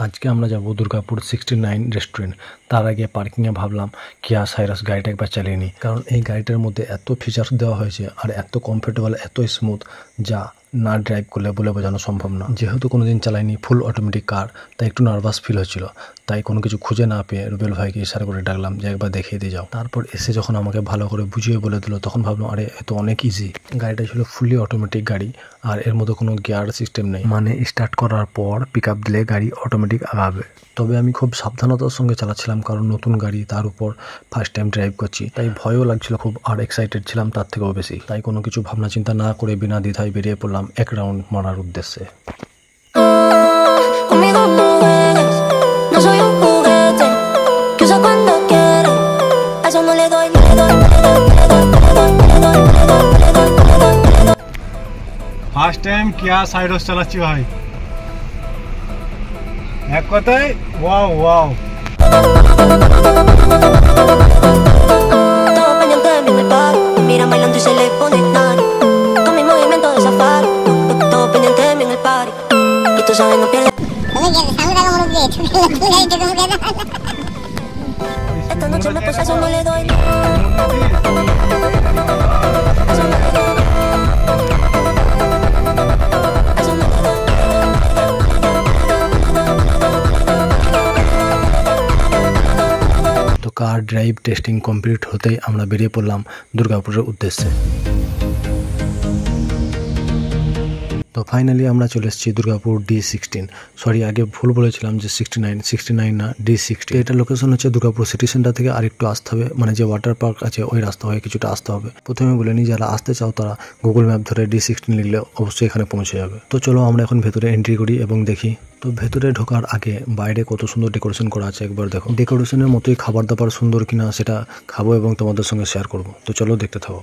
আজকে আমরা যাব দুর্গাপুর 69 রেস্টুরেন্ট। তার আগে পার্কিংয়ে ভাবলাম কিয়া সাইরাস গাড়িটা একবার চালিয়ে নিই, কারণ এই গাড়িটার মধ্যে এত ফিচার্স দেওয়া হয়েছে আর এত কমফোর্টেবল, এত স্মুথ, যা না ড্রাইভ করলে বলে বোঝানো সম্ভব না। যেহেতু কোনোদিন চালাইনি ফুল অটোমেটিক কার, তাই একটু নার্ভাস ফিল হচ্ছিল। তাই কোনো কিছু খুঁজে না পেয়ে রুবেল ভাইকে ইশারা করে ডাকলাম যে একবার দেখিয়ে দিয়ে যাও। তারপর এসে যখন আমাকে ভালো করে বুঝিয়ে বলে দিল, তখন ভাবলাম আরে এ তো অনেক ইজি। গাড়িটা ছিল ফুলি অটোমেটিক গাড়ি, আর এর মধ্যে কোনো গিয়ার সিস্টেম নেই, মানে স্টার্ট করার পর পিক আপ দিলে গাড়ি অটোমেটিক আগাবে। তবে আমি খুব সাবধানতার সঙ্গে চালাচ্ছিলাম, কারণ নতুন গাড়ি, তার উপর ফার্স্ট টাইম ড্রাইভ করছি, তাই ভয়ও লাগছিল খুব, আর এক্সাইটেড ছিলাম তার থেকেও বেশি। তাই কোনো কিছু ভাবনা চিন্তা না করে বিনা দ্বিধায় বেরিয়ে পড়লাম এক রাউন্ড মারার উদ্দেশ্যে। ফার্স্ট টাইম কিয়া সাইরস চালাচ্ছি ভাই, এক কথায় ওয়াও ওয়াও। তো কার ড্রাইভ টেস্টিং কমপ্লিট হতেই আমরা বেরিয়ে পড়লাম দুর্গাপুরের উদ্দেশ্যে। তো ফাইনালি আমরা চলে এসেছি দুর্গাপুর D16, সরি আগে ভুল বলেছিলাম যে 69 না D60। এটা লোকেশন হচ্ছে দুর্গাপুর সিটি সেন্টার থেকে আরেকটু আসতে হবে, মানে যে ওয়াটার পার্ক আছে ওই রাস্তা হয়ে কিছুটা আসতে হবে। প্রথমে বলে নিই, যারা আসতে চাও তারা গুগল ম্যাপ ধরে D16 লিখলে অবশ্যই এখানে পৌঁছে যাবে। তো চলো আমরা এখন ভেতরে এন্ট্রি করি এবং দেখি। তো ভেতরে ঢোকার আগে বাইরে কত সুন্দর ডেকোরেশন করা আছে একবার দেখো। ডেকোরেশনের মতোই খাবার দাবার সুন্দর কিনা সেটা খাবো এবং তোমাদের সঙ্গে শেয়ার করব। তো চলো দেখতে থাকো।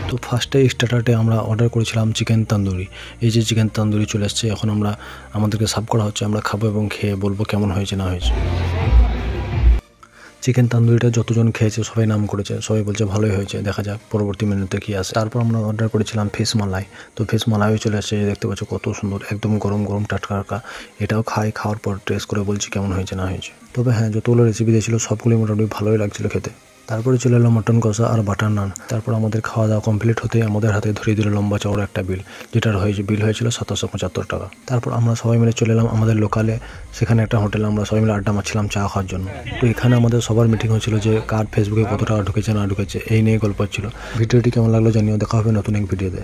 তো ফার্স্টে স্টার্টারে আমরা অর্ডার করেছিলাম চিকেন তন্দুরি। এই যে চিকেন তন্দুরি চলে এসছে, এখন আমাদেরকে সার্ভ করা হচ্ছে। আমরা খাবো এবং খেয়ে বলবো কেমন হয়েছে না হয়েছে। চিকেন তন্দুরিটা যতজন খেয়েছে সবাই নাম করেছে, সবাই বলছে ভালোই হয়েছে, দেখা যাক পরবর্তী মেনুতে কি আসে। তারপর আমরা অর্ডার করেছিলাম ফিশ মালাই। তো ফিশ মালাইও চলে আসছে, দেখতে পাচ্ছ কত সুন্দর, একদম গরম গরম টাটকা। এটাও খাওয়ার পর টেস্ট করে বলছি কেমন হয়েছে না হয়েছে। তবে হ্যাঁ, যতগুলো রেসিপি দিয়েছিল সবগুলোই মোটামুটি ভালোই লাগছিল খেতে। তারপরে চলে এলো মটন কষা আর বাটার নান। তারপর আমাদের খাওয়া দাওয়া কমপ্লিট হতেই আমাদের হাতে ধরিয়ে দিল লম্বা চওড়া একটা বিল, যেটার বিল হয়েছিল 775 টাকা। তারপর আমরা সবাই মিলে চলে এলাম আমাদের লোকালে, সেখানে একটা হোটেলে আমরা সবাই মিলে আড্ডা মারছিলাম চা খাওয়ার জন্য। তো এখানে আমাদের সবার মিটিং হচ্ছিল যে কার ফেসবুকে কত টাকা ঢুকেছে না ঢুকেছে, এই নিয়ে গল্প হচ্ছিল। ভিডিওটি কেমন লাগলো জানিও, দেখা হবে নতুন এক ভিডিওতে।